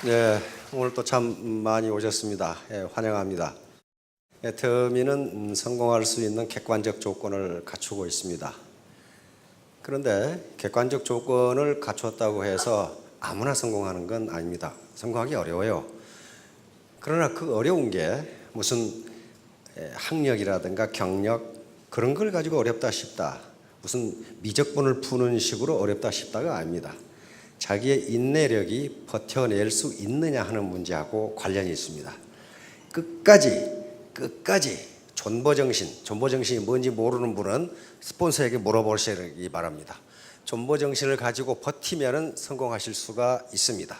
네, 오늘 또 참 많이 오셨습니다. 환영합니다. 터미는 성공할 수 있는 객관적 조건을 갖추고 있습니다. 그런데 객관적 조건을 갖췄다고 해서 아무나 성공하는 건 아닙니다. 성공하기 어려워요. 그러나 그 어려운 게 무슨 학력이라든가 경력 그런 걸 가지고 어렵다 싶다, 무슨 미적분을 푸는 식으로 어렵다 싶다가 아닙니다. 자기의 인내력이 버텨낼 수 있느냐 하는 문제하고 관련이 있습니다. 끝까지 존버정신이 뭔지 모르는 분은 스폰서에게 물어보시기 바랍니다. 존버정신을 가지고 버티면 성공하실 수가 있습니다.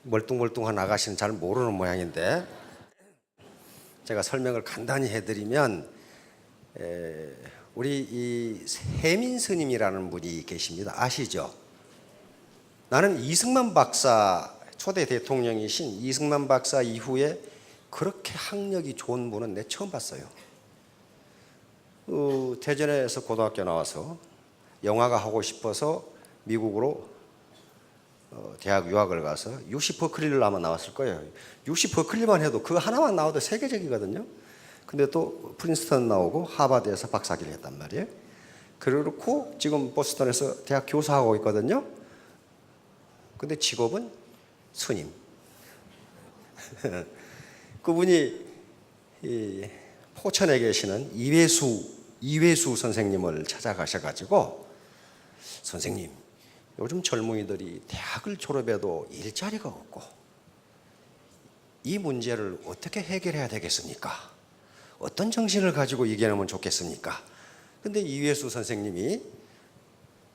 멀뚱멀뚱한 아가씨는 잘 모르는 모양인데 제가 설명을 간단히 해드리면, 우리 이 세민 스님이라는 분이 계십니다. 아시죠? 나는 이승만 박사, 초대 대통령이신 이승만 박사 이후에 그렇게 학력이 좋은 분은 내 처음 봤어요. 대전에서 고등학교 나와서 영화가 하고 싶어서 미국으로 대학 유학을 가서 UC 버클리를 아마 나왔을 거예요. UC 버클리만 해도 그거 하나만 나와도 세계적이거든요. 근데 또 프린스턴 나오고 하버드에서 박사학위를 했단 말이에요. 그렇고 지금 보스턴에서 대학 교사하고 있거든요. 근데 직업은 스님. 그분이 포천에 계시는 이회수 선생님을 찾아가셔가지고, 선생님, 요즘 젊은이들이 대학을 졸업해도 일자리가 없고 이 문제를 어떻게 해결해야 되겠습니까? 어떤 정신을 가지고 이겨내면 좋겠습니까? 근데 이회수 선생님이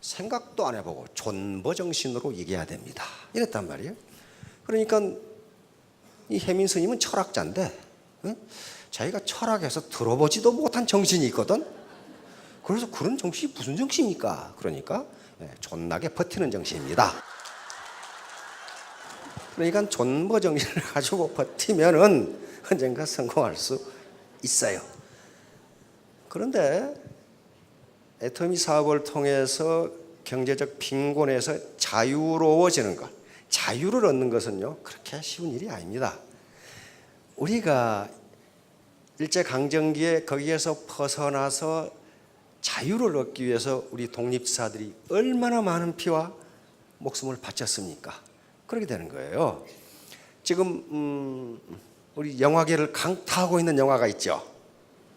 생각도 안 해보고 존버정신으로 이겨야 됩니다, 이랬단 말이에요. 그러니까 이 혜민 스님은 철학자인데, 자기가 철학에서 들어보지도 못한 정신이 있거든. 그래서 그런 정신이 무슨 정신입니까? 그러니까 존나게 버티는 정신입니다. 그러니까 존버정신을 가지고 버티면은 언젠가 성공할 수 있어요. 그런데 애터미 사업을 통해서 경제적 빈곤에서 자유로워지는 것, 자유를 얻는 것은요 그렇게 쉬운 일이 아닙니다. 우리가 일제강점기에 거기에서 벗어나서 자유를 얻기 위해서 우리 독립사들이 얼마나 많은 피와 목숨을 바쳤습니까? 그렇게 되는 거예요. 지금 우리 영화계를 강타하고 있는 영화가 있죠.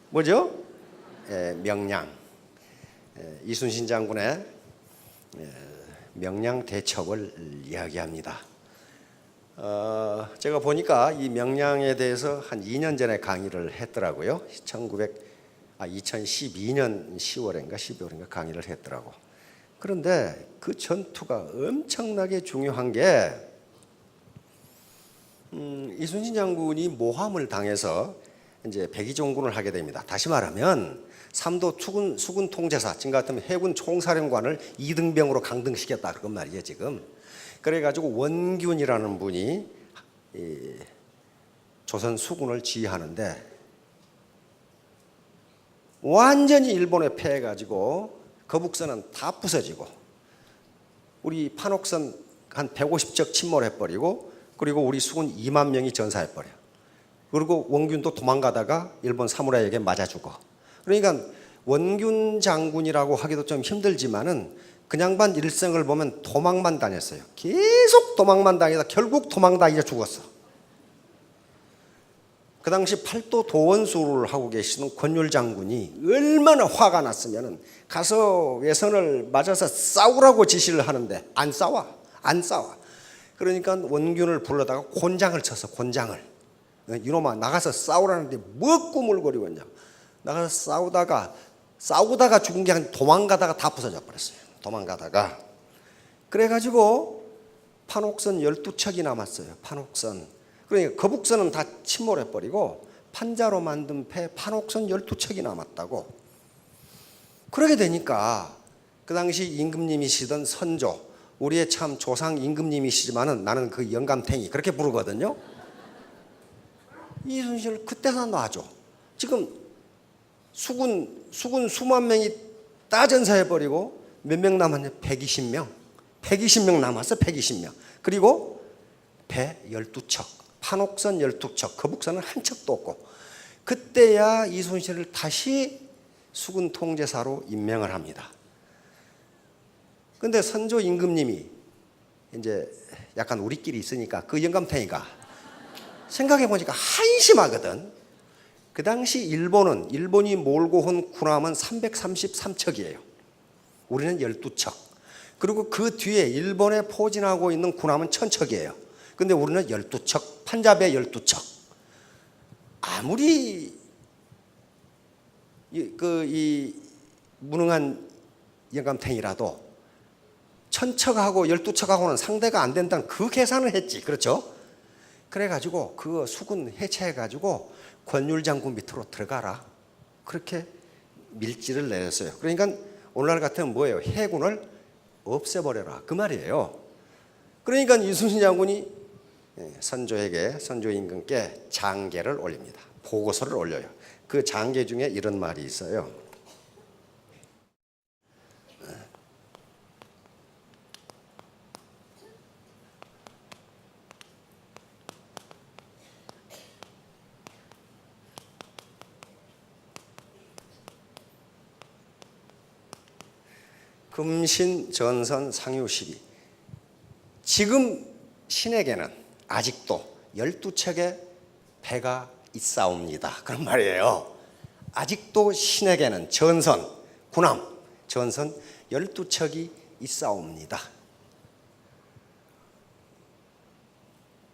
뭐죠? 명량. 이순신 장군의 명량 대첩을 이야기합니다. 제가 보니까 이 명량에 대해서 한 2년 전에 강의를 했더라고요. 2012년 10월인가 12월인가 강의를 했더라고. 그런데 그 전투가 엄청나게 중요한 게, 이순신 장군이 모함을 당해서 이제 백의종군을 하게 됩니다. 다시 말하면 삼도 수군 통제사, 지금 같으면 해군 총사령관을 이등병으로 강등시켰다 그런 말이에요 지금. 그래가지고 원균이라는 분이 조선 수군을 지휘하는데 완전히 일본에 패해가지고 거북선은 다 부서지고 우리 판옥선 한 150척 침몰해버리고, 그리고 우리 수군 2만 명이 전사해버려요. 그리고 원균도 도망가다가 일본 사무라이에게 맞아 죽어. 그러니까 원균 장군이라고 하기도 좀 힘들지만은 그냥반 일생을 보면 도망만 다녔어요. 계속 도망만 다니다 결국 도망다니다 죽었어. 그 당시 팔도 도원수를 하고 계시는 권율 장군이 얼마나 화가 났으면은 가서 외선을 맞아서 싸우라고 지시를 하는데 안 싸워. 그러니까 원균을 불러다가 곤장을 쳤어. 곤장을. 이놈아 나가서 싸우라는데 뭐 꾸물거리고 있냐. 나가서 싸우다가 죽은 게 아니라 도망가다가 다 부서져 버렸어요. 도망가다가. 그래가지고 판옥선 12척이 남았어요. 판옥선. 그러니까 거북선은 다 침몰해버리고 판자로 만든 배 판옥선 12척이 남았다고. 그러게 되니까 그 당시 임금님이시던 선조, 우리의 참 조상 임금님이시지만은 나는 그 영감탱이 그렇게 부르거든요. 이순신을 그때나 놔줘. 지금 수군 수만 명이 다 전사해버리고 몇 명 남았냐? 120명 남았어. 120명. 그리고 배 12척, 판옥선 12척, 거북선은 한 척도 없고, 그때야 이순신을 다시 수군 통제사로 임명을 합니다. 근데 선조 임금님이 이제 약간 우리끼리 있으니까 그 영감탱이가 생각해 보니까 한심하거든. 그 당시 일본이 몰고 온 군함은 333척이에요. 우리는 12척. 그리고 그 뒤에 일본에 포진하고 있는 군함은 1000척이에요. 근데 우리는 12척, 판자배 12척. 아무리 이 무능한 영감탱이라도 1000척하고 12척하고는 상대가 안 된다는 그 계산을 했지. 그렇죠? 그래가지고 그 수군 해체해가지고 권율 장군 밑으로 들어가라. 그렇게 밀지를 내렸어요. 그러니까 오늘날 같으면 뭐예요? 해군을 없애버려라. 그 말이에요. 그러니까 이순신 장군이 선조 임금께 장계를 올립니다. 보고서를 올려요. 그 장계 중에 이런 말이 있어요. 금신 전선 상유시비. 지금 신에게는 아직도 12척의 배가 있사옵니다. 그런 말이에요. 아직도 신에게는 전선, 군함, 전선 12척이 있사옵니다.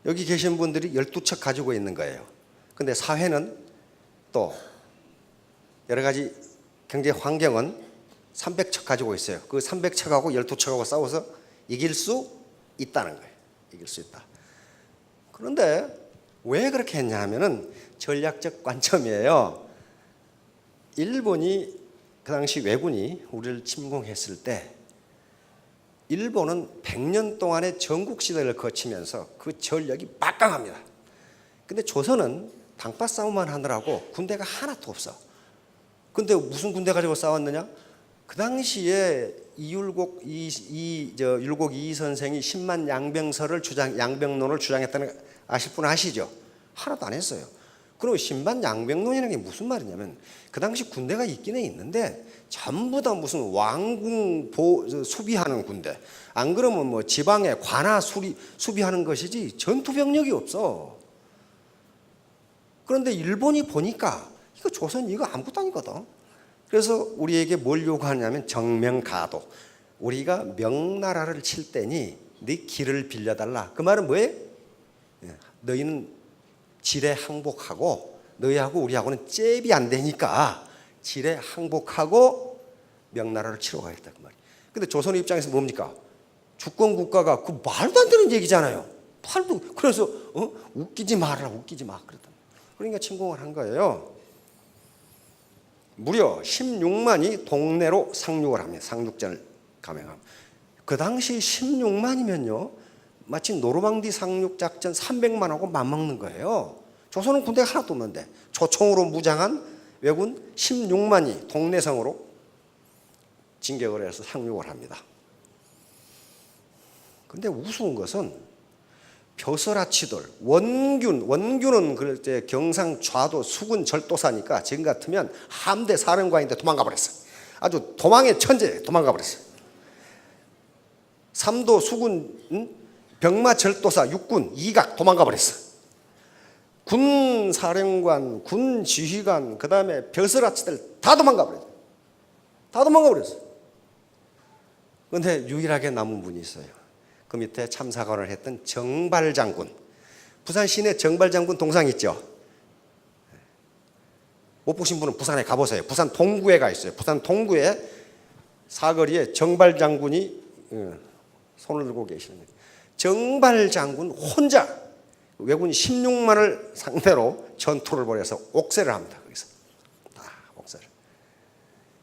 여기 계신 분들이 12척 가지고 있는 거예요. 근데 사회는 또 여러 가지 경제 환경은 300척 가지고 있어요. 그 300척하고 12척하고 싸워서 이길 수 있다는 거예요. 이길 수 있다. 그런데 왜 그렇게 했냐 하면은 전략적 관점이에요. 일본이 그 당시 왜군이 우리를 침공했을 때 일본은 100년 동안의 전국 시대를 거치면서 그 전력이 막강합니다. 근데 조선은 당파 싸움만 하느라고 군대가 하나도 없어. 근데 무슨 군대 가지고 싸웠느냐? 그 당시에 율곡 이 선생이 10만 양병론을 주장했다는 거 아실 분 아시죠? 하나도 안 했어요. 그리고 10만 양병론이라는 게 무슨 말이냐면 그 당시 군대가 있기는 있는데 전부 다 무슨 왕궁 수비하는 군대. 안 그러면 뭐 지방의 관하 수비하는 것이지 전투 병력이 없어. 그런데 일본이 보니까 이거 조선 이거 아무것도 아니거든. 그래서 우리에게 뭘 요구하냐면 정명가도. 우리가 명나라를 칠 때니 네 길을 빌려달라. 그 말은 뭐예요? 너희는 지레 항복하고 너희하고 우리하고는 잽이 안 되니까 지레 항복하고 명나라를 치러 가겠다. 그 말이에요. 근데 조선의 입장에서 뭡니까? 주권 국가가 그 말도 안 되는 얘기잖아요. 그래서 웃기지 마라. 그랬다. 그러니까 침공을 한 거예요. 무려 16만이 동내로 상륙을 합니다. 상륙전을 감행합니다. 그 당시 16만이면요. 마치 노르망디 상륙 작전 300만하고 맞먹는 거예요. 조선은 군대가 하나도 없는데 초총으로 무장한 왜군 16만이 동내성으로 진격을 해서 상륙을 합니다. 그런데 우스운 것은 벼슬아치들, 원균은 그럴 때 경상 좌도 수군 절도사니까 지금 같으면 함대 사령관인데 도망가 버렸어. 아주 도망의 천재 도망가 버렸어. 삼도 수군 병마 절도사 육군 이각 도망가 버렸어. 군 사령관, 군 지휘관, 그 다음에 벼슬아치들 다 도망가 버렸어. 그런데 유일하게 남은 분이 있어요. 그 밑에 참사관을 했던 정발장군. 부산 시내 정발장군 동상 있죠? 못 보신 분은 부산에 가보세요. 부산 동구에 가 있어요. 부산 동구에 사거리에 정발장군이 손을 들고 계시는 거예요. 정발장군 혼자 왜군 16만을 상대로 전투를 벌여서 옥세를 합니다. 거기서 옥세를.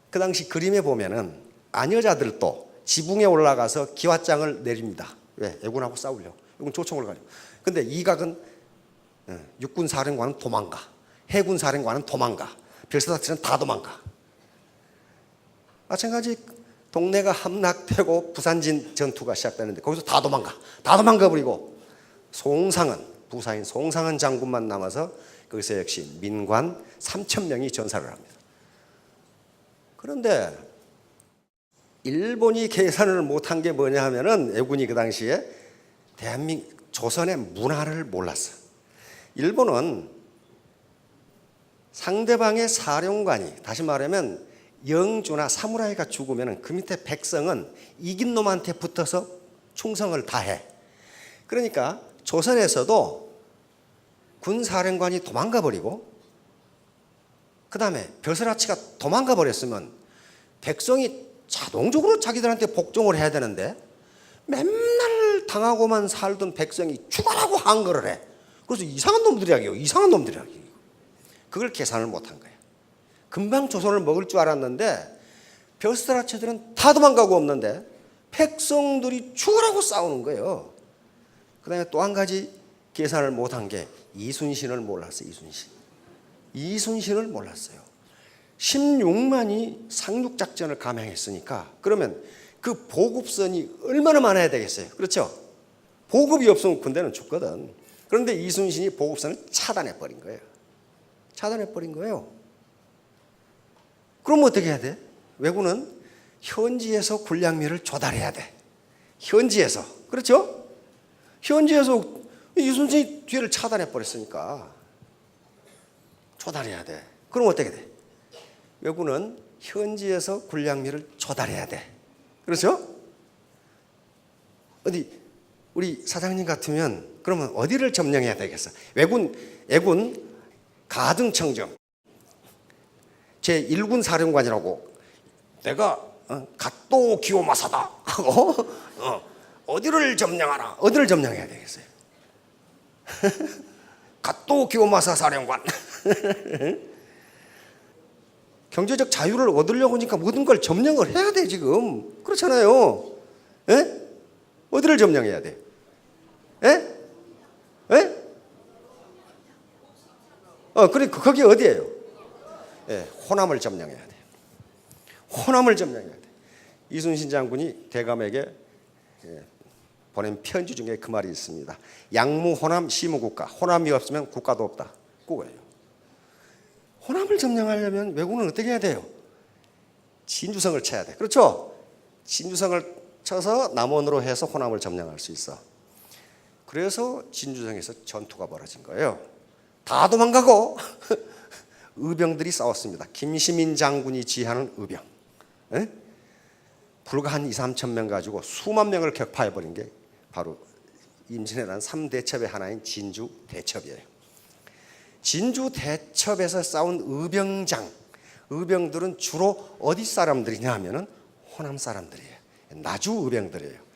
그 당시 그림에 보면은 아녀자들도 지붕에 올라가서 기왓장을 내립니다. 왜? 애군하고 싸우려고. 이건 조총을 가지고. 근데 이각은 육군 사령관은 도망가. 해군 사령관은 도망가. 별사다치는 다 도망가. 마찬가지 동네가 함락되고 부산진 전투가 시작되는데 거기서 다 도망가 버리고 송상은, 부사인 송상은 장군만 남아서 거기서 역시 민관 3,000명이 전사를 합니다. 그런데 일본이 계산을 못한 게 뭐냐 하면은 왜군이 그 당시에 조선의 문화를 몰랐어. 일본은 상대방의 사령관이, 다시 말하면 영주나 사무라이가 죽으면 그 밑에 백성은 이긴 놈한테 붙어서 충성을 다해. 그러니까 조선에서도 군사령관이 도망가 버리고 그 다음에 벼슬아치가 도망가 버렸으면 백성이 자동적으로 자기들한테 복종을 해야 되는데 맨날 당하고만 살던 백성이 죽어라고 한거를 해. 그래서 이상한 놈들이라고요. 이상한 놈들이라고요. 그걸 계산을 못한 거예요. 금방 조선을 먹을 줄 알았는데 벼슬아치들은 다 도망가고 없는데 백성들이 죽으라고 싸우는 거예요. 그 다음에 또 한 가지 계산을 못한 게 이순신을 몰랐어요. 이순신을 몰랐어요. 16만이 상륙작전을 감행했으니까 그러면 그 보급선이 얼마나 많아야 되겠어요. 그렇죠? 보급이 없으면 군대는 죽거든. 그런데 이순신이 보급선을 차단해버린 거예요. 그럼 어떻게 해야 돼? 왜군은 현지에서 군량미를 조달해야 돼. 현지에서. 그렇죠? 현지에서 이순신이 뒤를 차단해버렸으니까 조달해야 돼. 그럼 어떻게 돼? 왜군은 현지에서 군량미를 조달해야 돼. 그렇죠? 어디 우리 사장님 같으면 그러면 어디를 점령해야 되겠어? 애군 가등청정 제1군 사령관이라고 내가 갓도 기요마사다 하고 어디를 점령하라? 어디를 점령해야 되겠어요? 갓도 기요마사 사령관. 경제적 자유를 얻으려고 하니까 모든 걸 점령을 해야 돼 지금. 그렇잖아요. 에? 어디를 점령해야 돼? 에? 에? 그래 거기 어디예요? 예, 호남을 점령해야 돼. 호남을 점령해야 돼. 이순신 장군이 대감에게 보낸 편지 중에 그 말이 있습니다. 양무 호남 시무국가. 호남이 없으면 국가도 없다. 그거예요. 호남을 점령하려면 왜군은 어떻게 해야 돼요? 진주성을 쳐야 돼. 그렇죠? 진주성을 쳐서 남원으로 해서 호남을 점령할 수 있어. 그래서 진주성에서 전투가 벌어진 거예요. 다 도망가고 의병들이 싸웠습니다. 김시민 장군이 지휘하는 의병. 에? 불과 한 2, 3천 명 가지고 수만 명을 격파해버린 게 바로 임진왜란 3대첩의 하나인 진주대첩이에요. 진주대첩에서 싸운 의병들은 주로 어디 사람들이냐 하면은 호남 사람들이에요. 나주 의병들이에요.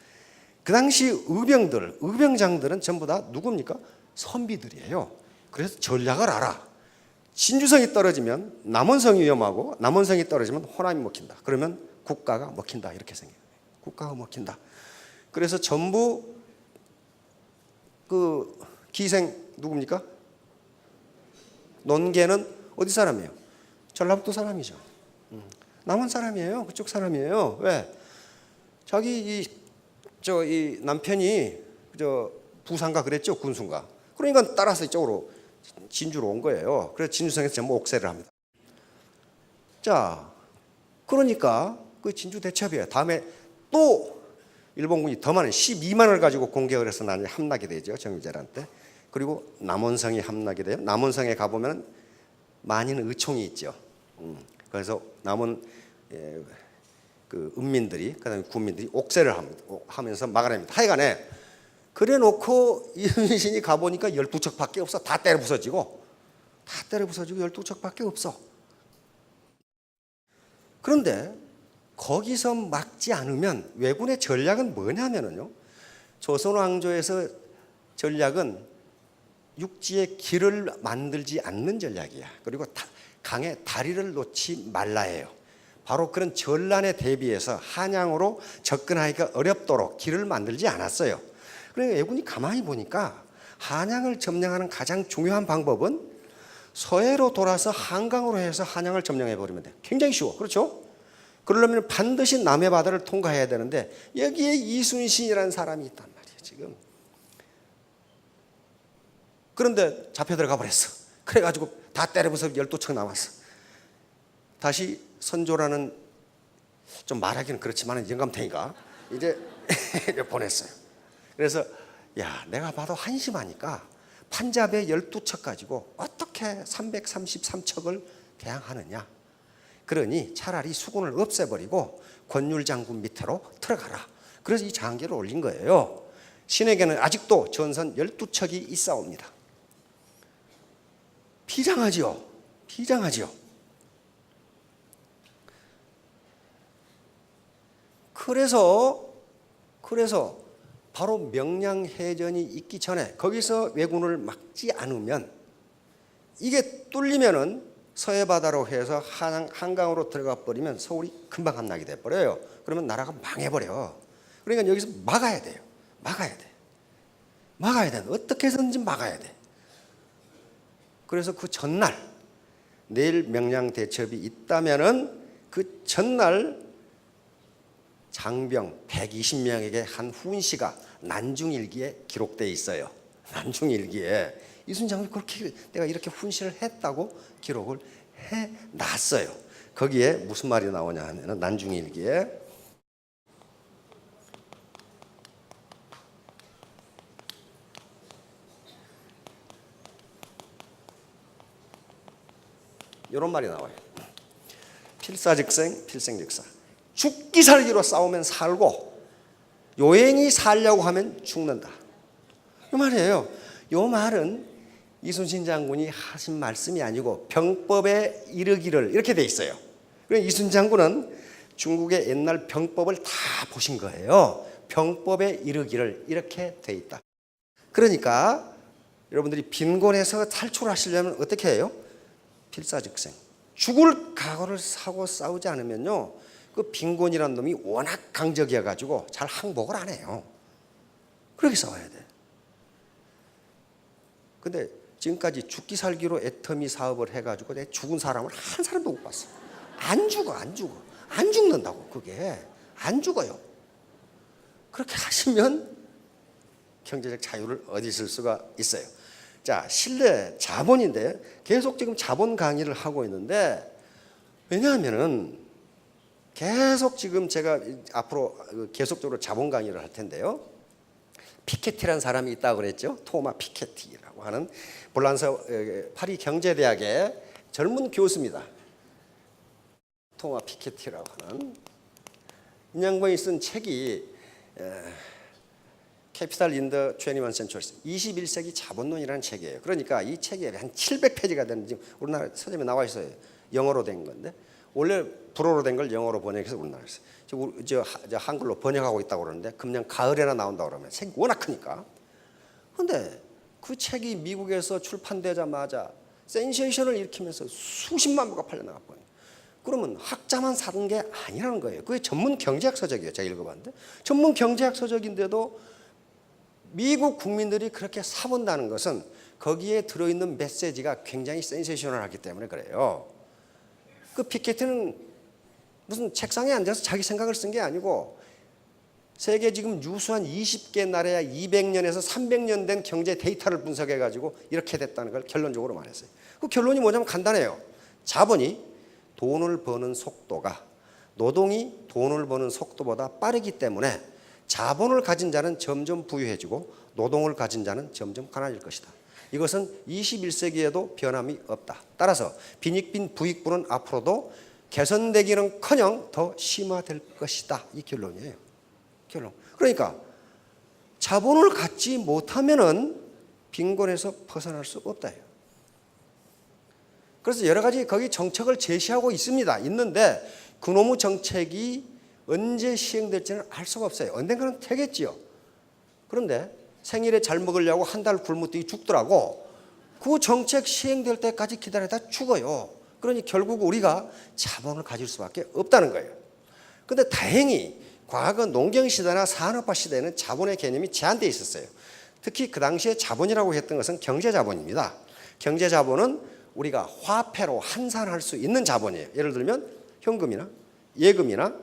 그 당시 의병장들은 전부 다 누굽니까? 선비들이에요. 그래서 전략을 알아. 진주성이 떨어지면 남원성이 위험하고 남원성이 떨어지면 호남이 먹힌다. 그러면 국가가 먹힌다. 이렇게 생겨요. 국가가 먹힌다. 그래서 전부 그 기생 누굽니까? 논개는 어디 사람이에요? 전라북도 사람이죠. 남원 사람이에요. 그쪽 사람이에요. 왜? 자기 이 남편이 부산가 그랬죠. 군수인가. 그러니까 따라서 이쪽으로 진주로 온 거예요. 그래서 진주성에서 전부 옥세를 합니다. 자, 그러니까 그 진주 대첩이에요. 다음에 또 일본군이 더 많은 12만을 가지고 공격을 해서 나중에 함락이 되죠. 정유재란 때. 그리고 남원성이 함락이 돼요. 남원성에 가보면 만인 의총이 있죠. 그래서 남원 그 은민들이 그다음에 군민들이 옥세를 하면서 막아냅니다. 하여간에 그래 놓고 이순신이 가보니까 12척밖에 없어. 다 때려 부서지고 12척밖에 없어. 그런데 거기서 막지 않으면 왜군의 전략은 뭐냐면요. 조선 왕조에서 전략은 육지에 길을 만들지 않는 전략이야. 그리고 강에 다리를 놓지 말라예요. 바로 그런 전란에 대비해서 한양으로 접근하기가 어렵도록 길을 만들지 않았어요. 그러니까 왜군이 가만히 보니까 한양을 점령하는 가장 중요한 방법은 서해로 돌아서 한강으로 해서 한양을 점령해 버리면 돼. 굉장히 쉬워. 그렇죠? 그러려면 반드시 남해 바다를 통과해야 되는데 여기에 이순신이라는 사람이 있단 말이에요. 지금 그런데 잡혀 들어가 버렸어. 그래가지고 다 때려부숴서 12척 남았어. 다시 선조라는, 좀 말하기는 그렇지만 영감탱이가 이제 보냈어요. 그래서 야, 내가 봐도 한심하니까 판잡의 12척 가지고 어떻게 333척을 대항하느냐. 그러니 차라리 수군을 없애버리고 권율 장군 밑으로 들어가라. 그래서 이 장계를 올린 거예요. 신에게는 아직도 전선 12척이 있사옵니다. 비장하지요. 비장하지요. 그래서 바로 명량해전이 있기 전에 거기서 왜군을 막지 않으면, 이게 뚫리면은 서해바다로 해서 한강으로 들어가 버리면 서울이 금방 함락이 돼 버려요. 그러면 나라가 망해버려. 그러니까 여기서 막아야 돼요. 막아야 돼. 막아야 돼. 어떻게 해서든지 막아야 돼. 그래서 그 전날, 내일 명량 대첩이 있다면은 그 전날 장병 120명에게 한 훈시가 난중일기에 기록되어 있어요. 난중일기에 이순 장군이 그렇게 내가 이렇게 훈시를 했다고 기록을 해놨어요. 거기에 무슨 말이 나오냐 하면 난중일기에 이런 말이 나와요. 필사즉생, 필생즉사. 죽기 살기로 싸우면 살고 요행이 살려고 하면 죽는다. 이 말이에요. 이 말은 이순신 장군이 하신 말씀이 아니고 병법에 이르기를 이렇게 돼 있어요. 그래서 이순신 장군은 중국의 옛날 병법을 다 보신 거예요. 병법에 이르기를 이렇게 돼 있다. 그러니까 여러분들이 빈곤에서 탈출하시려면 어떻게 해요? 필사즉생. 죽을 각오를 사고 싸우지 않으면요, 그 빈곤이라는 놈이 워낙 강적이어 가지고 잘 항복을 안 해요. 그렇게 싸워야 돼. 근데 지금까지 죽기 살기로 애터미 사업을 해가지고 내 죽은 사람을 한 사람도 못 봤어. 안 죽어. 안 죽는다고. 그게 안 죽어요. 그렇게 하시면 경제적 자유를 얻으실 수가 있어요. 자, 신뢰 자본인데 계속 지금 자본 강의를 하고 있는데, 왜냐하면은 계속 지금 제가 앞으로 계속적으로 자본 강의를 할 텐데요. 피케티라는 사람이 있다고 그랬죠. 토마 피케티라고 하는 볼란서 파리 경제대학의 젊은 교수입니다. 토마 피케티라고 하는 이 양반이 쓴 책이 캐피탈 인 더 21st Century, 21세기 자본론이라는 책이에요. 그러니까 이 책이 한 700페이지가 되는, 지금 우리나라 서점에 나와 있어요. 영어로 된 건데 원래 불어로 된 걸 영어로 번역해서 우리나라에서 저 한글로 번역하고 있다고 그러는데 금년 가을에나 나온다고 그러면 책이 워낙 크니까. 그런데 그 책이 미국에서 출판되자마자 센세이션을 일으키면서 수십만 부가 팔려나가 버려요. 그러면 학자만 사는 게 아니라는 거예요. 그게 전문 경제학 서적이에요. 제가 읽어봤는데 전문 경제학 서적인데도 미국 국민들이 그렇게 사본다는 것은 거기에 들어있는 메시지가 굉장히 센세이셔널하기 때문에 그래요. 그 피케티는 무슨 책상에 앉아서 자기 생각을 쓴 게 아니고 세계 지금 유수한 20개 나라야 200년에서 300년 된 경제 데이터를 분석해 가지고 이렇게 됐다는 걸 결론적으로 말했어요. 그 결론이 뭐냐면 간단해요. 자본이 돈을 버는 속도가 노동이 돈을 버는 속도보다 빠르기 때문에 자본을 가진 자는 점점 부유해지고 노동을 가진 자는 점점 가난해질 것이다. 이것은 21세기에도 변함이 없다. 따라서 빈익빈 부익부는 앞으로도 개선되기는커녕 더 심화될 것이다. 이 결론이에요. 결론. 그러니까 자본을 갖지 못하면은 빈곤에서 벗어날 수 없다. 그래서 여러 가지 거기 정책을 제시하고 있는데 그놈의 정책이 언제 시행될지는 알 수가 없어요. 언젠가는 되겠지요. 그런데 생일에 잘 먹으려고 한 달 굶었더니 죽더라고. 그 정책 시행될 때까지 기다리다 죽어요. 그러니 결국 우리가 자본을 가질 수밖에 없다는 거예요. 그런데 다행히 과거 농경시대나 산업화 시대에는 자본의 개념이 제한되어 있었어요. 특히 그 당시에 자본이라고 했던 것은 경제자본입니다. 경제자본은 우리가 화폐로 환산할 수 있는 자본이에요. 예를 들면 현금이나 예금이나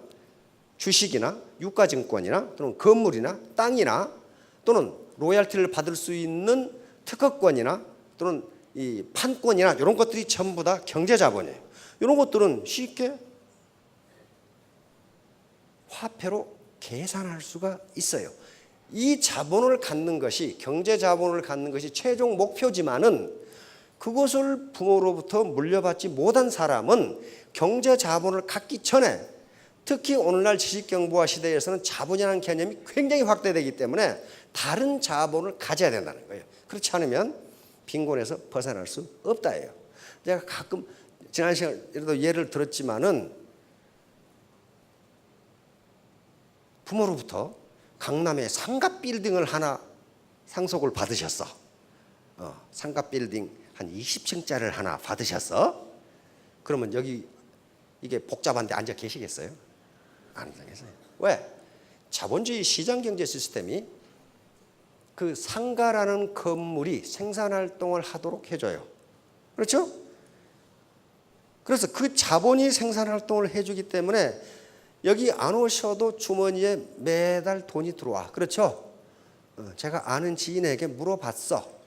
주식이나 유가증권이나 또는 건물이나 땅이나 또는 로얄티를 받을 수 있는 특허권이나 또는 이 판권이나 이런 것들이 전부 다 경제자본이에요. 이런 것들은 쉽게 화폐로 계산할 수가 있어요. 이 자본을 갖는 것이, 경제자본을 갖는 것이 최종 목표지만은 그것을 부모로부터 물려받지 못한 사람은 경제자본을 갖기 전에, 특히 오늘날 지식경부화 시대에서는 자본이라는 개념이 굉장히 확대되기 때문에 다른 자본을 가져야 된다는 거예요. 그렇지 않으면 빈곤에서 벗어날 수 없다예요. 제가 가끔 지난 시간에도 예를 들었지만은 부모로부터 강남에 상가 빌딩을 하나 상속을 받으셨어. 상가 빌딩 한 20층짜리를 하나 받으셨어. 그러면 여기 이게 복잡한데 앉아 계시겠어요? 안 앉아계세요. 왜? 자본주의 시장경제 시스템이 그 상가라는 건물이 생산활동을 하도록 해줘요. 그렇죠? 그래서 그 자본이 생산활동을 해주기 때문에 여기 안 오셔도 주머니에 매달 돈이 들어와. 그렇죠? 제가 아는 지인에게 물어봤어.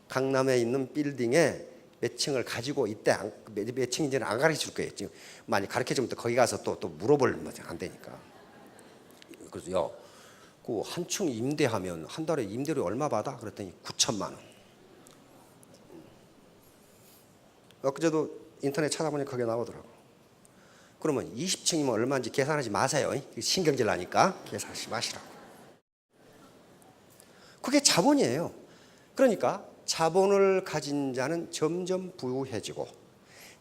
강남에 있는 빌딩에 몇 층을 가지고 있대. 몇 층인지는 안 가르쳐 줄 거예요. 지금 많이 가르쳐 주면 또 거기 가서 또 물어보면 안 되니까. 그래서 야, 그 한 층 임대하면 한 달에 임대료 얼마 받아? 그랬더니 9천만 원. 엊그제도 인터넷 찾아보니까 그게 나오더라고. 그러면 20층이면 얼마인지 계산하지 마세요. 신경질 나니까 계산하지 마시라고. 그게 자본이에요. 그러니까 자본을 가진 자는 점점 부유해지고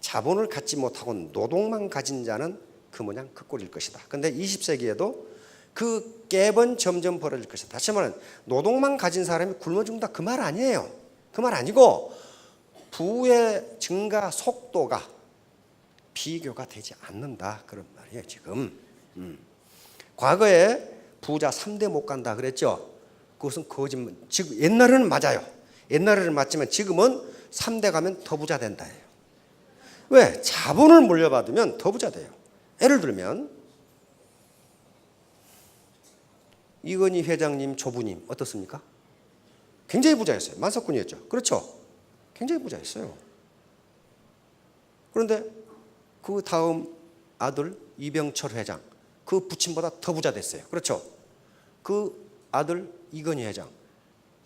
자본을 갖지 못하고 노동만 가진 자는 그 모양 그 꼴일 것이다. 그런데 20세기에도 그 갭은 점점 벌어질 것이다. 다시 말하면 노동만 가진 사람이 굶어 죽는다 그 말 아니에요. 그 말 아니고 부의 증가 속도가 비교가 되지 않는다 그런 말이에요. 지금 과거에 부자 3대 못 간다 그랬죠. 그것은 거짓말. 지금 옛날에는 맞아요. 옛날에는 맞지만 지금은 3대 가면 더 부자 된다예요. 왜? 자본을 물려받으면 더 부자 돼요. 예를 들면 이건희 회장님 조부님 어떻습니까? 굉장히 부자였어요. 만석군이었죠. 그렇죠? 굉장히 부자였어요. 그런데 그 다음 아들 이병철 회장, 그 부친보다 더 부자 됐어요. 그렇죠? 그 아들 이건희 회장,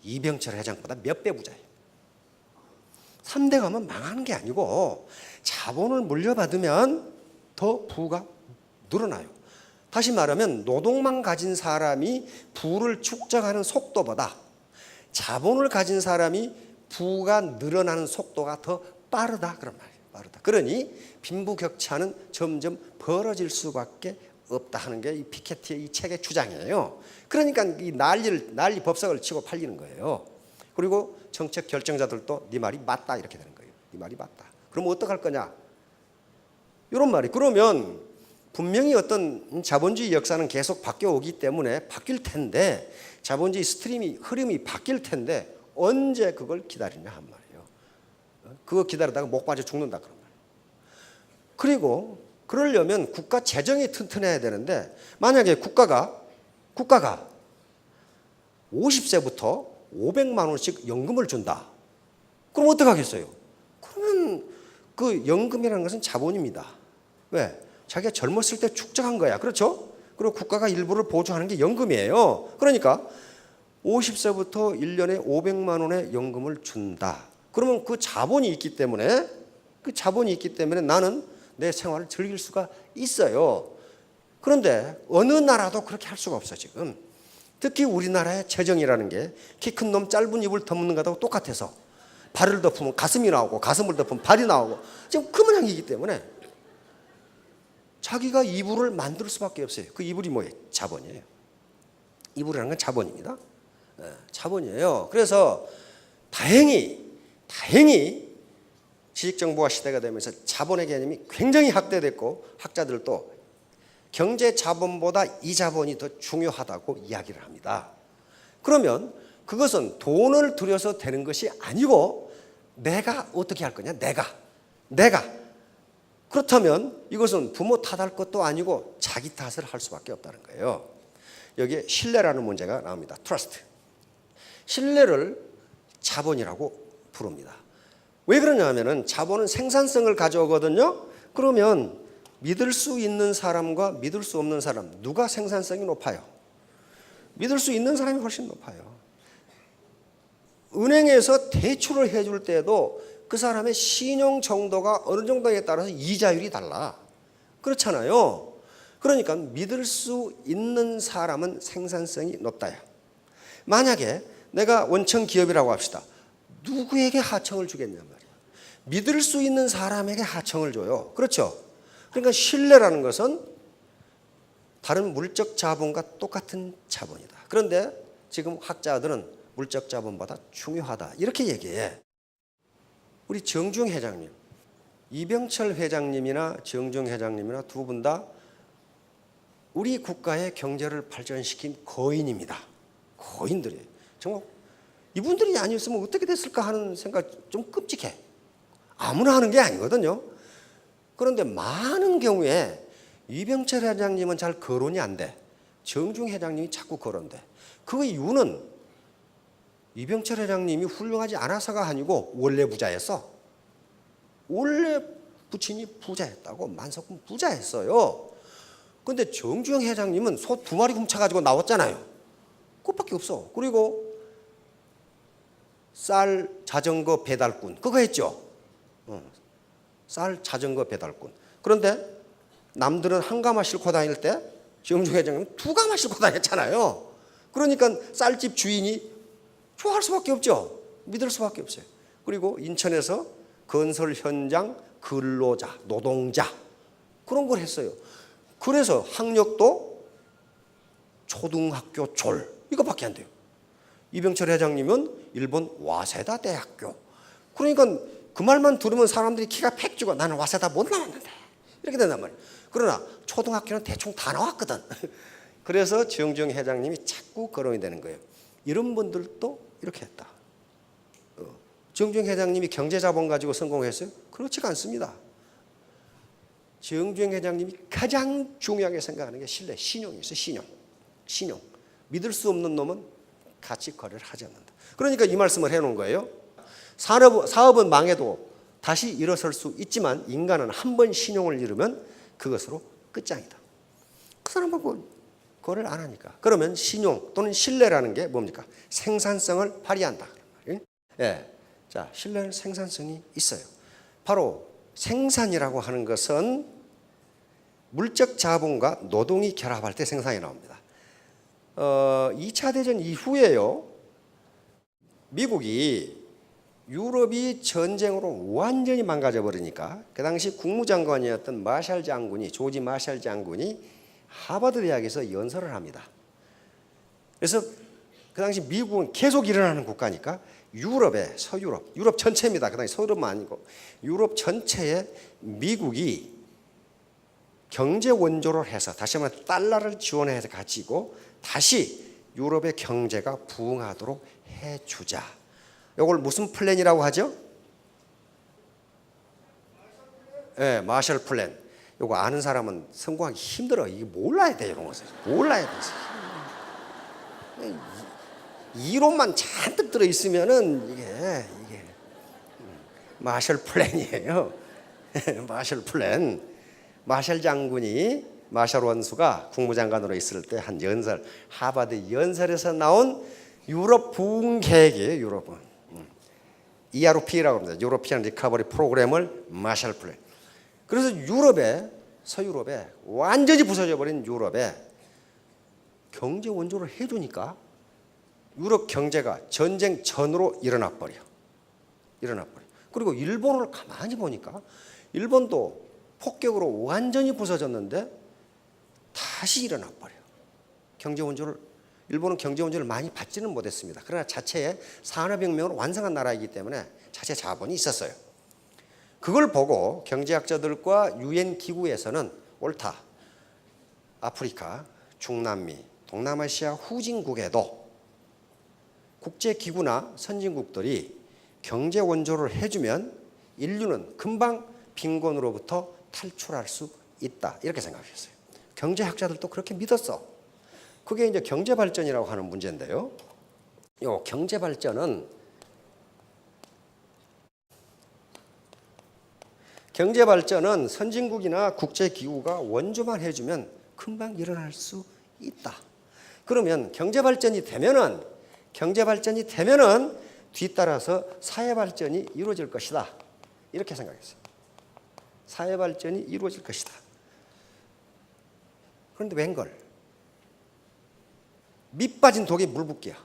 이병철 회장보다 몇 배 부자예요. 3대 가면 망하는 게 아니고 자본을 물려받으면 더 부가 늘어나요. 다시 말하면 노동만 가진 사람이 부를 축적하는 속도보다 자본을 가진 사람이 부가 늘어나는 속도가 더 빠르다 그런 말이에요. 빠르다. 그러니 빈부격차는 점점 벌어질 수밖에 없다 하는 게 이 피케티의 이 책의 주장이에요. 그러니까 이 난리 법석을 치고 팔리는 거예요. 그리고 정책 결정자들도 네 말이 맞다 이렇게 되는 거예요. 네 말이 맞다. 그럼 어떡할 거냐? 이런 말이. 그러면 분명히 어떤 자본주의 역사는 계속 바뀌어 오기 때문에 바뀔 텐데 자본주의 흐름이 바뀔 텐데 언제 그걸 기다리냐 한 말이에요. 그거 기다리다가 목 빠져 죽는다 그런 말이에요. 그리고 그러려면 국가 재정이 튼튼해야 되는데 만약에 국가가 50세부터 500만 원씩 연금을 준다. 그럼 어떡하겠어요? 그러면 그 연금이라는 것은 자본입니다. 왜? 자기가 젊었을 때 축적한 거야. 그렇죠? 그리고 국가가 일부를 보조하는 게 연금이에요. 그러니까 50세부터 1년에 500만 원의 연금을 준다. 그러면 그 자본이 있기 때문에 나는 내 생활을 즐길 수가 있어요. 그런데 어느 나라도 그렇게 할 수가 없어 지금. 특히 우리나라의 재정이라는 게 키 큰 놈 짧은 이불 덮는 거하고 똑같아서 발을 덮으면 가슴이 나오고 가슴을 덮으면 발이 나오고 지금 그 모양이기 때문에 자기가 이불을 만들 수밖에 없어요. 그 이불이 뭐예요? 자본이에요. 이불이라는 건 자본입니다. 자본이에요. 그래서 다행히 지식정보화 시대가 되면서 자본의 개념이 굉장히 확대됐고 학자들도 경제 자본보다 이 자본이 더 중요하다고 이야기를 합니다. 그러면 그것은 돈을 들여서 되는 것이 아니고 내가 어떻게 할 거냐? 내가 그렇다면 이것은 부모 탓할 것도 아니고 자기 탓을 할 수밖에 없다는 거예요. 여기에 신뢰라는 문제가 나옵니다. 트러스트. 신뢰를 자본이라고 부릅니다. 왜 그러냐면은 자본은 생산성을 가져오거든요. 그러면 믿을 수 있는 사람과 믿을 수 없는 사람 누가 생산성이 높아요? 믿을 수 있는 사람이 훨씬 높아요. 은행에서 대출을 해줄 때도 그 사람의 신용 정도가 어느 정도에 따라서 이자율이 달라. 그렇잖아요. 그러니까 믿을 수 있는 사람은 생산성이 높다요. 만약에 내가 원청 기업이라고 합시다. 누구에게 하청을 주겠냔 말이야. 믿을 수 있는 사람에게 하청을 줘요. 그렇죠? 그러니까 신뢰라는 것은 다른 물적 자본과 똑같은 자본이다. 그런데 지금 학자들은 물적 자본보다 중요하다. 이렇게 얘기해. 우리 정중 회장님, 이병철 회장님이나 정중 회장님이나 두 분 다 우리 국가의 경제를 발전시킨 거인입니다. 거인들이에요. 정말 이분들이 아니었으면 어떻게 됐을까 하는 생각 좀 끔찍해. 아무나 하는 게 아니거든요. 그런데 많은 경우에 이병철 회장님은 잘 거론이 안 돼. 정중 회장님이 자꾸 거론돼. 그 이유는 이병철 회장님이 훌륭하지 않아서가 아니고 원래 부자였어. 원래 부친이 부자였다고 만석군 부자였어요. 그런데 정중 회장님은 소 2마리 훔쳐가지고 나왔잖아요. 그것밖에 없어. 그리고 쌀 자전거 배달꾼 그거 했죠. 쌀 자전거 배달꾼. 그런데 남들은 한 가마 싣고 다닐 때 정중 회장님은 2가마 싣고 다녔잖아요. 그러니까 쌀집 주인이 좋아할 수밖에 없죠. 믿을 수밖에 없어요. 그리고 인천에서 건설 현장 근로자, 노동자 그런 걸 했어요. 그래서 학력도 초등학교 졸 이거밖에 안 돼요. 이병철 회장님은 일본 와세다 대학교. 그러니까 그 말만 들으면 사람들이 키가 팩 죽어. 나는 와세다 못 나왔는데 이렇게 된단 말이에요. 그러나 초등학교는 대충 다 나왔거든. 그래서 정중 회장님이 자꾸 거론이 되는 거예요. 이런 분들도 이렇게 했다. 정중 회장님이 경제자본 가지고 성공했어요? 그렇지가 않습니다. 정중 회장님이 가장 중요하게 생각하는 게 신뢰, 신용이 있어요. 신용. 믿을 수 없는 놈은 같이 거래를 하지 않는다. 그러니까 이 말씀을 해놓은 거예요. 사업은 망해도 다시 일어설 수 있지만 인간은 한 번 신용을 잃으면 그것으로 끝장이다. 그 사람하고 거래를 안 하니까. 그러면 신용 또는 신뢰라는 게 뭡니까? 생산성을 발휘한다. 예. 자, 신뢰는 생산성이 있어요. 바로 생산이라고 하는 것은 물적 자본과 노동이 결합할 때 생산이 나옵니다. 2차 대전 이후에요. 미국이 유럽이 전쟁으로 완전히 망가져 버리니까 그 당시 국무장관이었던 조지 마샬 장군이 하버드 대학에서 연설을 합니다. 그래서 그 당시 미국은 계속 일어나는 국가니까 유럽의 서유럽, 유럽 전체입니다. 그 당시 서유럽만 아니고 유럽 전체에 미국이 경제 원조를 해서 다시 한번 달러를 지원해서 가지고 다시 유럽의 경제가 부흥하도록 해주자. 이걸 무슨 플랜이라고 하죠? 네, 마셜 플랜. 이거 아는 사람은 성공하기 힘들어. 이게 몰라야 돼, 이런 것을. 몰라야 돼. 이론만 잔뜩 들어있으면은 이게 마셜 플랜이에요. 마셜 플랜. 마셜 장군이, 마셜 원수가 국무장관으로 있을 때 한 연설, 하버드 연설에서 나온 유럽 부흥 계획이에요. 유럽은. ERP라고 합니다. 유로피안 리커버리 프로그램을 마셜 플랜. 그래서 서유럽에 완전히 부서져 버린 유럽에 경제 원조를 해주니까 유럽 경제가 전쟁 전으로 일어나 버려. 그리고 일본을 가만히 보니까 일본도 폭격으로 완전히 부서졌는데 다시 일어나 버려. 일본은 경제 원조를 많이 받지는 못했습니다. 그러나 자체의 산업혁명을 완성한 나라이기 때문에 자체 자본이 있었어요. 그걸 보고 경제학자들과 유엔 기구에서는 옳다. 아프리카, 중남미, 동남아시아 후진국에도 국제기구나 선진국들이 경제 원조를 해주면 인류는 금방 빈곤으로부터 탈출할 수 있다. 이렇게 생각했어요. 경제학자들도 그렇게 믿었어. 그게 이제 경제발전이라고 하는 문제인데요. 이 경제발전은 경제 발전은 선진국이나 국제 기구가 원조만 해주면 금방 일어날 수 있다. 그러면 경제 발전이 되면은 뒤따라서 사회 발전이 이루어질 것이다. 이렇게 생각했어요. 사회 발전이 이루어질 것이다. 그런데 웬걸? 밑 빠진 독에 물 붓기야.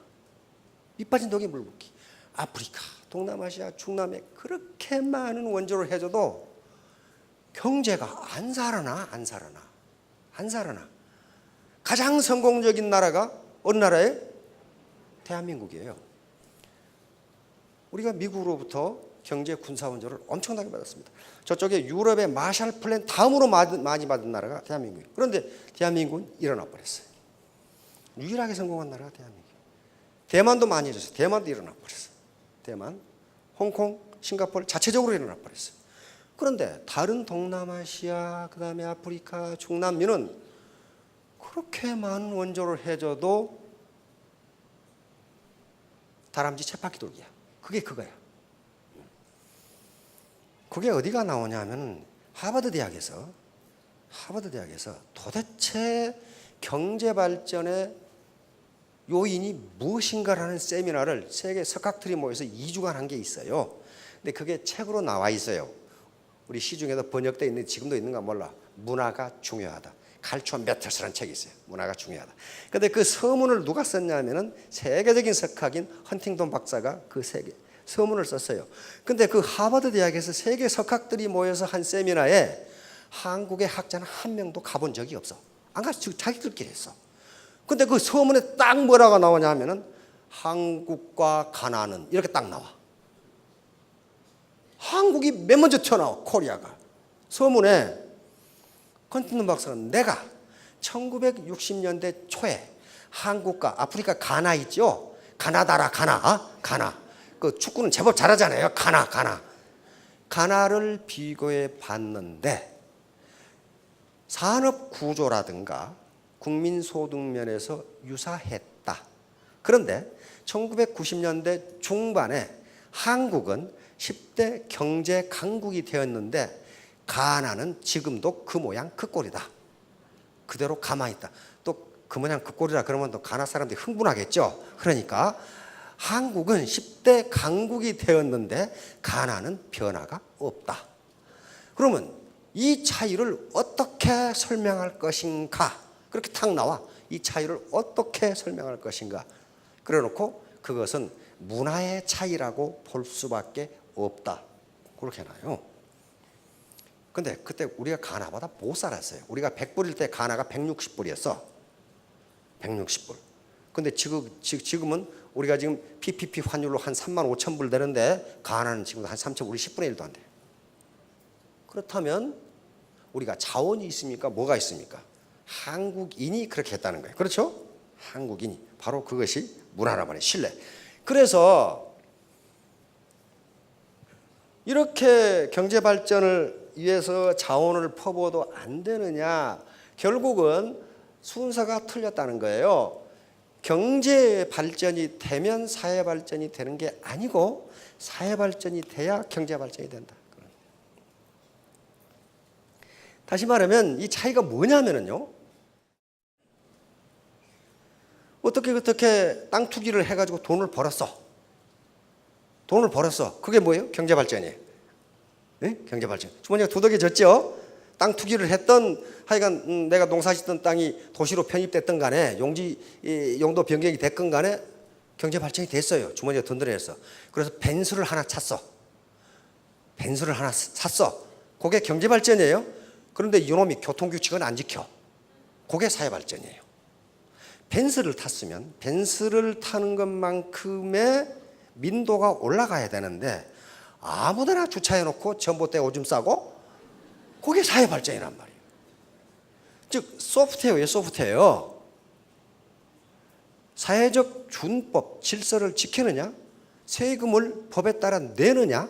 밑 빠진 독에 물 붓기. 아프리카, 동남아시아, 중남에 그렇게 많은 원조를 해줘도 경제가 안 살아나. 가장 성공적인 나라가 어느 나라예요? 대한민국이에요. 우리가 미국으로부터 경제 군사 원조를 엄청나게 받았습니다. 저쪽에 유럽의 마샬 플랜 다음으로 많이 받은 나라가 대한민국이에요. 그런데 대한민국은 일어나 버렸어요. 유일하게 성공한 나라가 대한민국. 대만도 많이 해줬어요. 대만도 일어나 버렸어요. 대만, 홍콩, 싱가포르 자체적으로 일어나 버렸어요. 그런데 다른 동남아시아, 그 다음에 아프리카, 중남미는 그렇게 많은 원조를 해줘도 다람쥐 쳇바퀴 돌기야. 그게 그거야. 그게 어디가 나오냐 하면 하버드 대학에서 도대체 경제 발전의 요인이 무엇인가라는 세미나를 세계 석학들이 모여서 2주간 한 게 있어요. 근데 그게 책으로 나와 있어요. 우리 시중에도 번역되어 있는데 지금도 있는가 몰라. 문화가 중요하다. 칼초 메터스라는 책이 있어요. 문화가 중요하다. 그런데 그 서문을 누가 썼냐면은 세계적인 석학인 헌팅턴 박사가 그 서문을 썼어요. 근데 그 하버드 대학에서 세계 석학들이 모여서 한 세미나에 한국의 학자는 한 명도 가본 적이 없어. 안 가서 자기들끼리 했어. 근데 그 서문에 딱 뭐라고 나오냐 하면은 한국과 가나는 이렇게 딱 나와. 한국이 맨 먼저 튀어나와. 코리아가. 서문에 헌팅턴 박사는 내가 1960년대 초에 한국과 아프리카 가나 있죠. 가나다라 가나. 그 축구는 제법 잘하잖아요. 가나를 비교해 봤는데 산업 구조라든가 국민 소득 면에서 유사했다. 그런데 1990년대 중반에 한국은 10대 경제 강국이 되었는데 가나는 지금도 그 모양 그 꼴이다. 그대로 가만히 있다. 또 그 모양 그 꼴이라 그러면 또 가나 사람들이 흥분하겠죠. 그러니까 한국은 10대 강국이 되었는데 가나는 변화가 없다. 그러면 이 차이를 어떻게 설명할 것인가? 그렇게 탁 나와. 이 차이를 어떻게 설명할 것인가? 그래 놓고 그것은 문화의 차이라고 볼 수밖에 없다. 그렇게 해놔요. 근데 그때 우리가 가나보다 못 살았어요. 우리가 100불일 때 가나가 160불이었어. 160불. 근데 지금은 우리가 지금 PPP 환율로 한 3만 5천 불 되는데 가나는 지금 한 3천, 우리 10분의 1도 안 돼요. 그렇다면 우리가 자원이 있습니까? 뭐가 있습니까? 한국인이 그렇게 했다는 거예요. 그렇죠? 한국인이. 바로 그것이 문화란 말이에요. 신뢰. 그래서 이렇게 경제 발전을 위해서 자원을 퍼부어도 안 되느냐? 결국은 순서가 틀렸다는 거예요. 경제 발전이 되면 사회 발전이 되는 게 아니고 사회 발전이 돼야 경제 발전이 된다. 다시 말하면 이 차이가 뭐냐면요. 어떻게 땅 투기를 해가지고 돈을 벌었어. 그게 뭐예요? 경제 발전이에요. 네? 경제 발전. 주머니가 두둑해졌죠? 땅 투기를 했던 하여간 내가 농사짓던 땅이 도시로 편입됐던 간에 용도 변경이 됐건 간에 경제 발전이 됐어요. 주머니가 든든해졌어. 그래서 벤츠를 하나 샀어. 그게 경제 발전이에요. 그런데 이놈이 교통규칙은 안 지켜. 그게 사회 발전이에요. 벤츠를 탔으면 벤츠를 타는 것만큼의 민도가 올라가야 되는데 아무데나 주차해놓고 전봇대 오줌 싸고 그게 사회 발전이란 말이에요. 즉 소프트웨어. 사회적 준법, 질서를 지키느냐, 세금을 법에 따라 내느냐,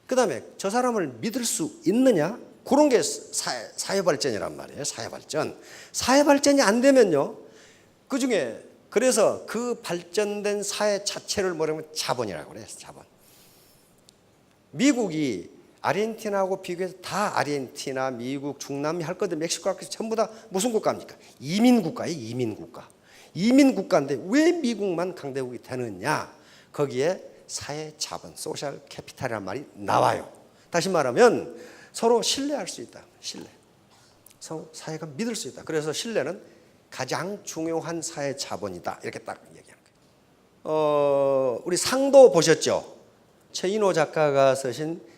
그 다음에 저 사람을 믿을 수 있느냐, 그런 게 사회 발전이란 말이에요. 사회 발전이 안 되면요, 그 중에 그래서 그 발전된 사회 자체를 뭐라면 자본이라고 그래요. 자본. 미국이 아르헨티나하고 비교해서 다 아르헨티나, 미국, 중남미 할 건데 멕시코가 전부 다 무슨 국가입니까? 이민국가예요. 이민국가. 이민국가인데 왜 미국만 강대국이 되느냐? 거기에 사회 자본, 소셜 캐피탈이라는 말이 나와요. 다시 말하면 서로 신뢰할 수 있다. 신뢰. 서로 사회가 믿을 수 있다. 그래서 신뢰는 가장 중요한 사회 자본이다. 이렇게 딱 얘기하는 거예요. 우리 상도 보셨죠? 최인호 작가가 쓰신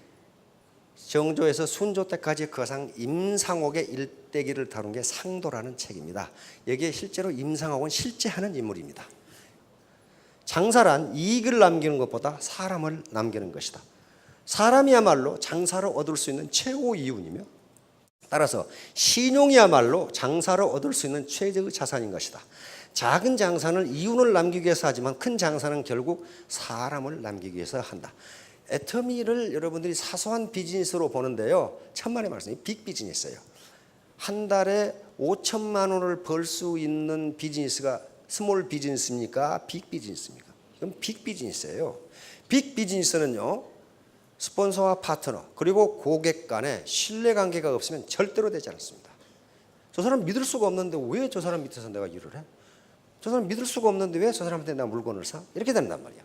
정조에서 순조 때까지 거상 임상옥의 일대기를 다룬 게 상도라는 책입니다. 여기에 실제로 임상옥은 실제 하는 인물입니다. 장사란 이익을 남기는 것보다 사람을 남기는 것이다. 사람이야말로 장사를 얻을 수 있는 최고 이윤이며 따라서 신용이야말로 장사를 얻을 수 있는 최적의 자산인 것이다. 작은 장사는 이윤을 남기기 위해서 하지만 큰 장사는 결국 사람을 남기기 위해서 한다. 애터미를 여러분들이 사소한 비즈니스로 보는데요. 천만의 말씀이 빅 비즈니스예요. 한 달에 5천만 원을 벌 수 있는 비즈니스가 스몰 비즈니스입니까? 빅 비즈니스입니까? 이건 빅 비즈니스예요. 빅 비즈니스는요. 스폰서와 파트너 그리고 고객 간에 신뢰관계가 없으면 절대로 되지 않습니다. 저 사람 믿을 수가 없는데 왜 저 사람 밑에서 내가 일을 해? 저 사람 믿을 수가 없는데 왜 저 사람한테 내가 물건을 사? 이렇게 된단 말이야.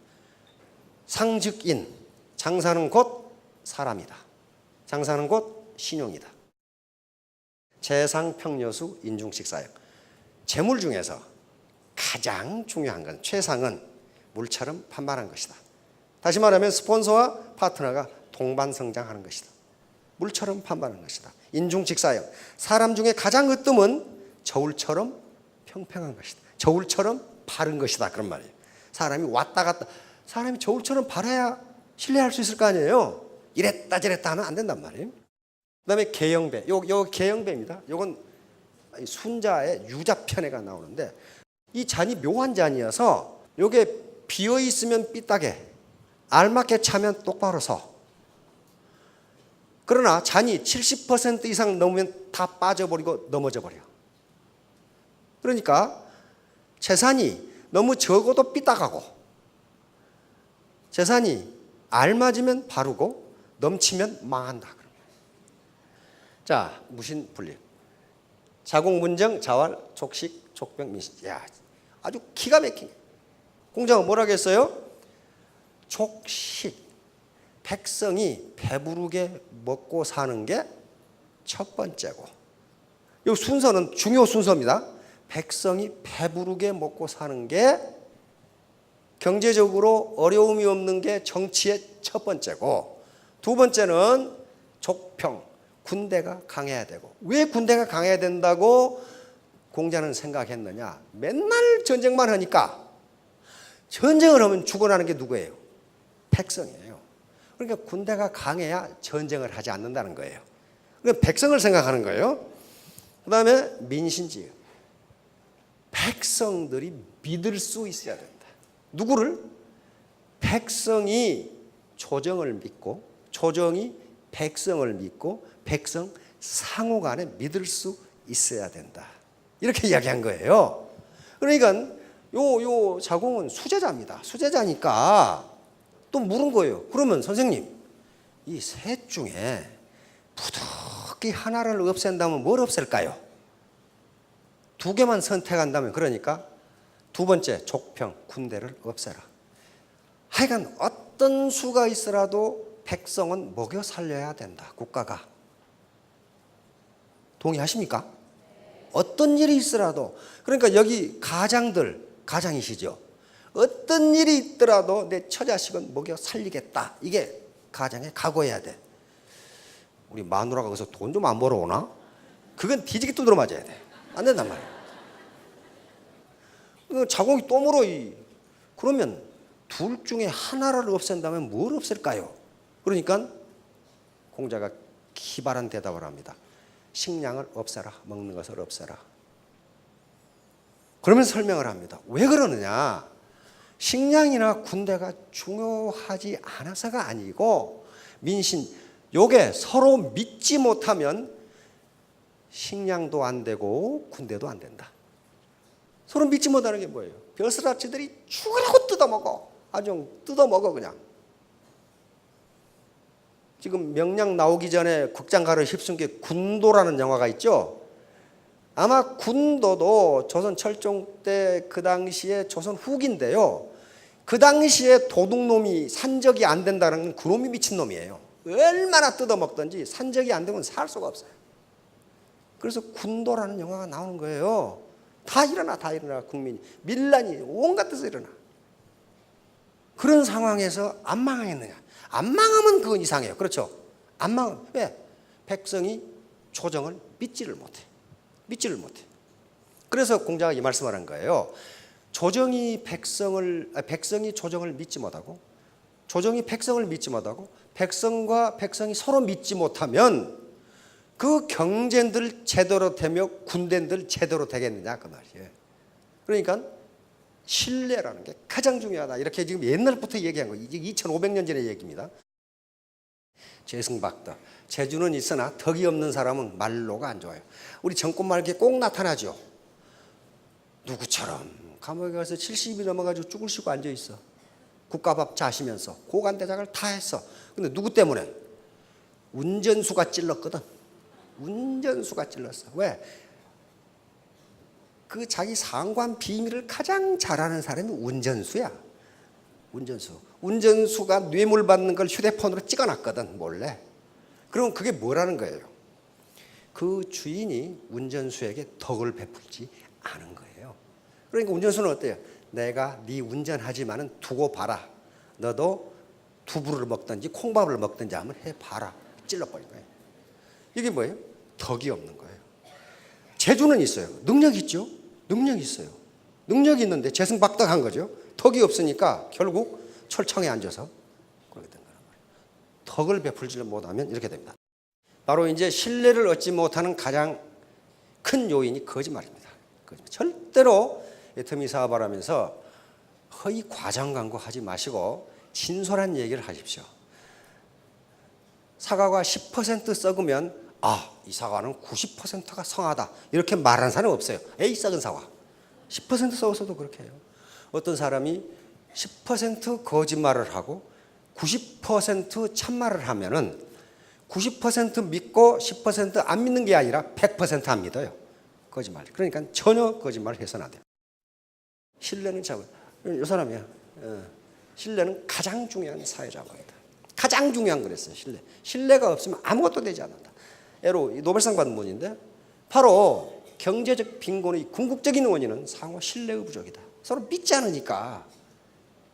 상즉인. 장사는 곧 사람이다. 장사는 곧 신용이다. 재상평여수 인중식사형. 재물 중에서 가장 중요한 건 최상은 물처럼 판만한 것이다. 다시 말하면 스폰서와 파트너가 동반성장하는 것이다. 물처럼 판만한 것이다. 인중직사형. 사람 중에 가장 으뜸은 저울처럼 평평한 것이다. 저울처럼 바른 것이다. 그런 말이에요. 사람이 왔다 갔다. 사람이 저울처럼 바라야 신뢰할 수 있을 거 아니에요. 이랬다 저랬다 하면 안 된단 말이에요. 그 다음에 개영배. 요 개영배입니다. 요건 순자의 유자편애가 나오는데 이 잔이 묘한 잔이어서 요게 비어있으면 삐딱해. 알맞게 차면 똑바로 서. 그러나 잔이 70% 이상 넘으면 다 빠져버리고 넘어져 버려. 그러니까 재산이 너무 적어도 삐딱하고 재산이 알맞으면 바르고 넘치면 망한다. 자, 무신분립. 자공분정, 자활, 족식, 족병, 민신. 야, 아주 기가 막힌. 공자가 뭐라고 했어요? 족식. 백성이 배부르게 먹고 사는 게 첫 번째고. 이 순서는 중요 순서입니다. 백성이 배부르게 먹고 사는 게 경제적으로 어려움이 없는 게 정치의 첫 번째고, 두 번째는 족평, 군대가 강해야 되고. 왜 군대가 강해야 된다고 공자는 생각했느냐? 맨날 전쟁만 하니까 전쟁을 하면 죽어나는 게 누구예요? 백성이에요. 그러니까 군대가 강해야 전쟁을 하지 않는다는 거예요. 그러니까 백성을 생각하는 거예요. 그 다음에 민신지. 백성들이 믿을 수 있어야 된다. 누구를? 백성이 조정을 믿고 조정이 백성을 믿고 백성 상호 간에 믿을 수 있어야 된다. 이렇게 이야기한 거예요. 그러니까 요 자공은 수제자입니다. 수제자니까 또 물은 거예요. 그러면 선생님, 이 셋 중에 부득이 하나를 없앤다면 뭘 없앨까요? 두 개만 선택한다면, 그러니까 두 번째 족평, 군대를 없애라. 하여간 어떤 수가 있어라도 백성은 먹여 살려야 된다. 국가가. 동의하십니까? 어떤 일이 있어라도. 그러니까 여기 가장들, 가장이시죠. 어떤 일이 있더라도 내 처자식은 먹여 살리겠다. 이게 가장의 각오해야 돼. 우리 마누라가 거기서 돈 좀 안 벌어오나? 그건 뒤지게 두드러 맞아야 돼. 안 된단 말이야. 자공이 또 물어. 그러면 둘 중에 하나를 없앤다면 뭘 없앨까요? 그러니까 공자가 기발한 대답을 합니다. 식량을 없애라. 먹는 것을 없애라. 그러면 설명을 합니다. 왜 그러느냐? 식량이나 군대가 중요하지 않아서가 아니고, 민신, 요게 서로 믿지 못하면 식량도 안 되고 군대도 안 된다. 서로 믿지 못하는 게 뭐예요? 벼슬아치들이 죽으라고 뜯어먹어. 아주 뜯어먹어 그냥. 지금 명량 나오기 전에 극장가를 휩쓴 게 군도라는 영화가 있죠. 아마 군도도 조선 철종 때 그 당시에 조선 후기인데요. 그 당시에 도둑놈이 산적이 안 된다는 건 그놈이 미친 놈이에요. 얼마나 뜯어먹든지 산적이 안 되면 살 수가 없어요. 그래서 군도라는 영화가 나오는 거예요. 다 일어나 국민이. 밀란이 온갖 데서 일어나. 그런 상황에서 안 망하겠느냐. 안 망하면 그건 이상해요. 그렇죠? 안 망하면. 왜? 백성이 조정을 믿지를 못해. 그래서 공자가 이 말씀을 한 거예요. 백성이 조정을 믿지 못하고, 조정이 백성을 믿지 못하고, 백성과 백성이 서로 믿지 못하면 그 경제들 제대로 되며 군대들 제대로 되겠느냐 그 말이에요. 그러니까 신뢰라는 게 가장 중요하다. 이렇게 지금 옛날부터 얘기한 거. 이제 2500년 전의 얘기입니다. 죄승박덕. 재주는 있으나 덕이 없는 사람은 말로가 안 좋아요. 우리 정권 말기에 꼭 나타나죠. 누구처럼 감옥에 가서 70이 넘어가지고 죽을 쉬고 앉아있어. 국가밥 자시면서 고관대작을 다 했어. 근데 누구 때문에? 운전수가 찔렀거든. 운전수가 찔렀어. 왜? 그 자기 상관 비밀을 가장 잘하는 사람이 운전수야. 운전수가 뇌물 받는 걸 휴대폰으로 찍어놨거든, 몰래. 그럼 그게 뭐라는 거예요? 그 주인이 운전수에게 덕을 베풀지 않은 거예요. 그러니까 운전수는 어때요? 내가 네 운전하지만은 두고 봐라. 너도 두부를 먹든지 콩밥을 먹든지 한번 해봐라. 찔러버린 거예요. 이게 뭐예요? 덕이 없는 거예요. 재주는 있어요. 능력이 있죠. 능력이 있어요. 능력이 있는데 재승박덕한 거죠. 덕이 없으니까 결국 철창에 앉아서 그렇게 된 거란 말이에요. 덕을 베풀지를 못하면 이렇게 됩니다. 바로 이제 신뢰를 얻지 못하는 가장 큰 요인이 거짓말입니다. 절대로 애터미 사업을 하면서 허위 과장 광고하지 마시고 진솔한 얘기를 하십시오. 사과가 10% 썩으면 이 사과는 90%가 성하다. 이렇게 말하는 사람은 없어요. 에이 썩은 사과. 10% 썩어서도 그렇게 해요. 어떤 사람이 10% 거짓말을 하고 90% 참말을 하면은 90% 믿고 10%안 믿는 게 아니라 100%안 믿어요. 거짓말. 그러니까 전혀 거짓말을 해서는 안 돼요. 신뢰는 이 사람이야. 신뢰는 가장 중요한 사회자본이다. 가장 중요한 거랬어요. 신뢰가 없으면 아무것도 되지 않는다. 예로 노벨상 받은 분인데 바로 경제적 빈곤의 궁극적인 원인은 상호 신뢰의 부족이다. 서로 믿지 않으니까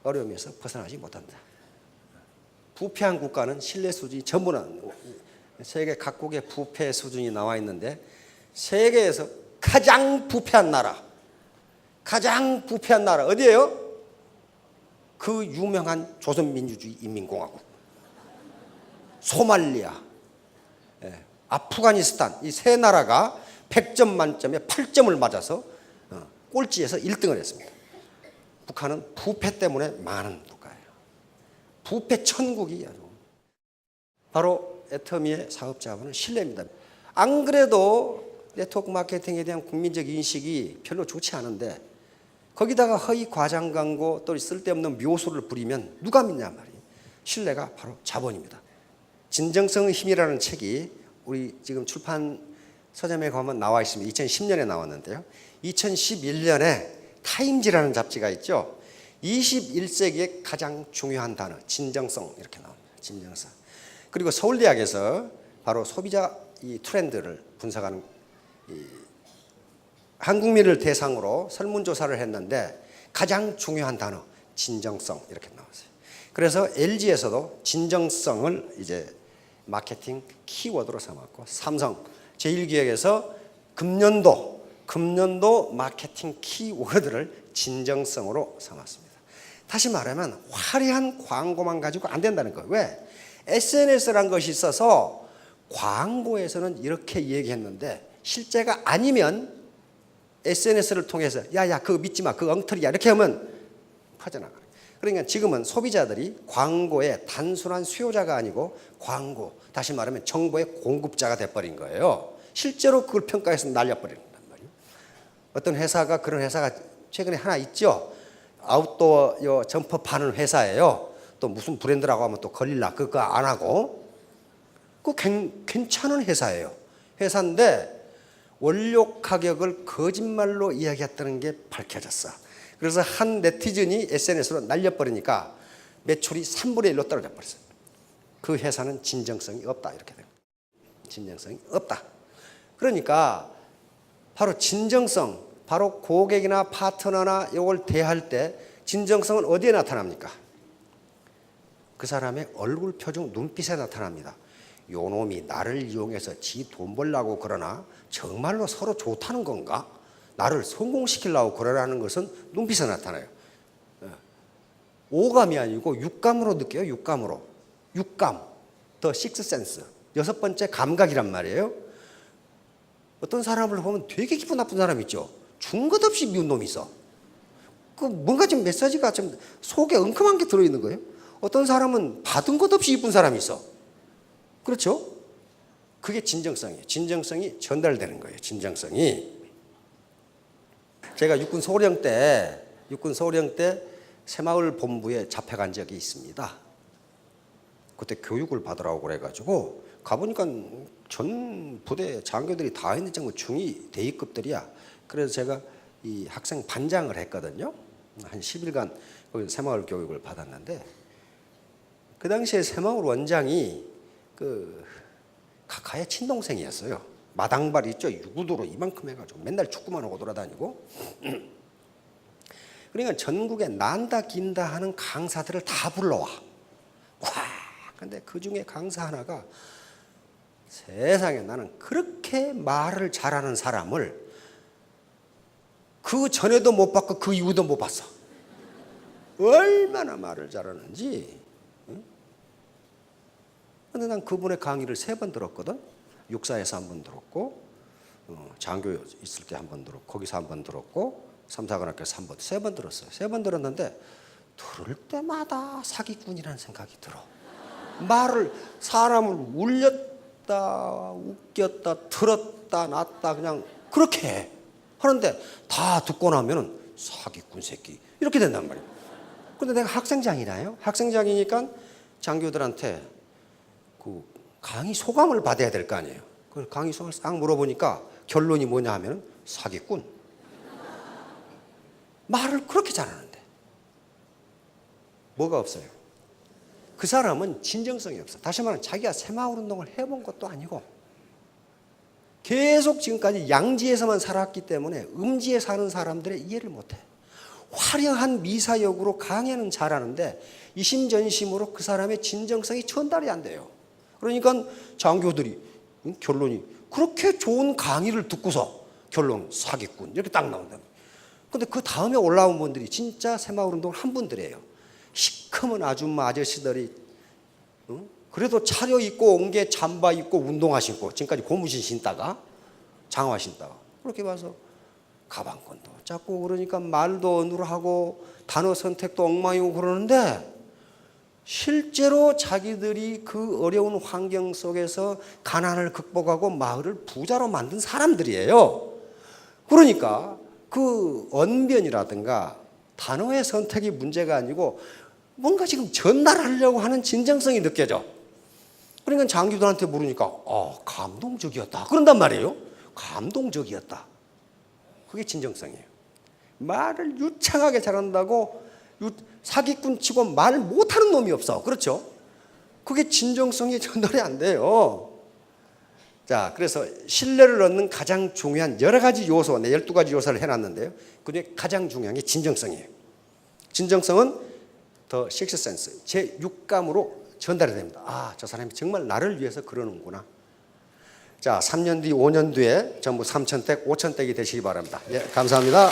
어려움에서 벗어나지 못한다. 부패한 국가는 신뢰 수준이 전부는 세계 각국의 부패 수준이 나와 있는데 세계에서 가장 부패한 나라 어디예요? 그 유명한 조선민주주의 인민공화국, 소말리아, 아프가니스탄 이 세 나라가 100점 만점에 8점을 맞아서 꼴찌에서 1등을 했습니다. 북한은 부패 때문에 많은 국가예요. 부패 천국이 아주. 바로 애터미의 사업 자본은 신뢰입니다. 안 그래도 네트워크 마케팅에 대한 국민적 인식이 별로 좋지 않은데 거기다가 허위 과장 광고 또 쓸데없는 묘수를 부리면 누가 믿냐 말이에요. 신뢰가 바로 자본입니다. 진정성의 힘이라는 책이 우리 지금 출판 서점에 가면 나와 있습니다. 2010년에 나왔는데요. 2011년에 타임지라는 잡지가 있죠. 21세기의 가장 중요한 단어 진정성 이렇게 나옵니다. 진정성. 그리고 서울대학에서 바로 소비자 이 트렌드를 분석하는 한국민을 대상으로 설문조사를 했는데 가장 중요한 단어 진정성 이렇게 나왔어요. 그래서 LG에서도 진정성을 이제 마케팅 키워드로 삼았고 삼성 제1기획에서 금년도 마케팅 키워드를 진정성으로 삼았습니다. 다시 말하면 화려한 광고만 가지고 안 된다는 거예요. 왜? SNS라는 것이 있어서 광고에서는 이렇게 얘기했는데 실제가 아니면 SNS를 통해서 야야 그거 믿지 마 그거 엉터리야 이렇게 하면 퍼져나가요. 그러니까 지금은 소비자들이 광고의 단순한 수요자가 아니고 광고 다시 말하면 정보의 공급자가 돼버린 거예요. 실제로 그걸 평가해서 날려버린단 말이에요. 어떤 회사가 그런 회사가 최근에 하나 있죠. 아웃도어 점퍼 파는 회사예요. 또 무슨 브랜드라고 하면 또 걸릴라 그거 안 하고 괜찮은 회사예요. 회사인데 원료 가격을 거짓말로 이야기했다는 게 밝혀졌어. 그래서 한 네티즌이 SNS로 날려버리니까 매출이 3분의 1로 떨어져 버렸어요. 그 회사는 진정성이 없다, 이렇게 돼요. 진정성이 없다. 그러니까 바로 진정성, 바로 고객이나 파트너나 이걸 대할 때 진정성은 어디에 나타납니까? 그 사람의 얼굴 표정, 눈빛에 나타납니다. 요 놈이 나를 이용해서 지 돈 벌려고 그러나 정말로 서로 좋다는 건가? 나를 성공시키려고 그러라는 것은 눈빛에 나타나요. 오감이 아니고 육감으로 느껴요. 육감으로. 육감, 더 식스 센스, 여섯 번째 감각이란 말이에요. 어떤 사람을 보면 되게 기분 나쁜 사람 있죠. 준 것 없이 미운 놈이 있어. 그 뭔가 좀 메시지가 좀 속에 엉큼한 게 들어있는 거예요. 어떤 사람은 받은 것 없이 이쁜 사람이 있어. 그렇죠? 그게 진정성이에요. 진정성이 전달되는 거예요. 진정성이. 제가 육군 소령 때 새마을 본부에 잡혀간 적이 있습니다. 그때 교육을 받으라고 그래가지고 가보니까 전 부대 장교들이 다 있는 정도 중위 대위급들이야. 그래서 제가 이 학생 반장을 했거든요. 한 10일간 거기서 새마을 교육을 받았는데 그 당시에 새마을 원장이 그 카카의 친동생이었어요. 마당발 있죠. 유구도로 이만큼 해가지고 맨날 축구만 하고 돌아다니고. 그러니까 전국에 난다 긴다 하는 강사들을 다 불러와. 와, 근데 그 중에 강사 하나가 세상에 나는 그렇게 말을 잘하는 사람을 그 전에도 못 봤고 그 이후도 못 봤어. 얼마나 말을 잘하는지. 근데 난 그분의 강의를 3번 들었거든. 육사에서 1번 들었고, 장교 있을 때 1번 들었고, 거기서 1번 들었고, 삼사관학교에서 3번, 3번 들었어요. 3번 들었는데 들을 때마다 사기꾼이라는 생각이 들어. 말을 사람을 울렸다, 웃겼다, 들었다, 놨다 그냥 그렇게 해. 하는데 다 듣고 나면은 사기꾼 새끼 이렇게 된단 말이에요. 근데 내가 학생장이나요? 학생장이니까 장교들한테 그 강의 소감을 받아야 될 거 아니에요. 그 강의 소감을 싹 물어보니까 결론이 뭐냐 하면 사기꾼. 말을 그렇게 잘하는데 뭐가 없어요? 그 사람은 진정성이 없어. 다시 말하면 자기가 새마을 운동을 해본 것도 아니고 계속 지금까지 양지에서만 살았기 때문에 음지에 사는 사람들의 이해를 못해. 화려한 미사역으로 강의는 잘하는데 이심전심으로 그 사람의 진정성이 전달이 안 돼요. 그러니까 장교들이 결론이 그렇게 좋은 강의를 듣고서 결론 사기꾼 이렇게 딱 나온다. 근데 그 다음에 올라온 분들이 진짜 새마을 운동을 한 분들이에요. 시커먼 아줌마 아저씨들이 그래도 차려입고 온 게 잠바 입고 운동화 신고 지금까지 고무신 신다가 장화 신다가 그렇게 봐서 가방끈도 잡고 그러니까 말도 어눌하고 단어 선택도 엉망이고 그러는데 실제로 자기들이 그 어려운 환경 속에서 가난을 극복하고 마을을 부자로 만든 사람들이에요. 그러니까 그 언변이라든가 단어의 선택이 문제가 아니고 뭔가 지금 전달하려고 하는 진정성이 느껴져. 그러니까 장교들한테 물으니까 감동적이었다 그런단 말이에요. 감동적이었다. 그게 진정성이에요. 말을 유창하게 잘한다고 사기꾼 치고 말 못하는 놈이 없어. 그렇죠? 그게 진정성이 전달이 안 돼요. 자, 그래서 신뢰를 얻는 가장 중요한 여러 가지 요소, 12가지 요소를 해놨는데요. 그 중에 가장 중요한 게 진정성이에요. 진정성은 더 식스센스, 제 육감으로 전달이 됩니다. 저 사람이 정말 나를 위해서 그러는구나. 자, 3년 뒤, 5년 뒤에 전부 3,000댁, 5,000댁이 되시기 바랍니다. 예, 감사합니다.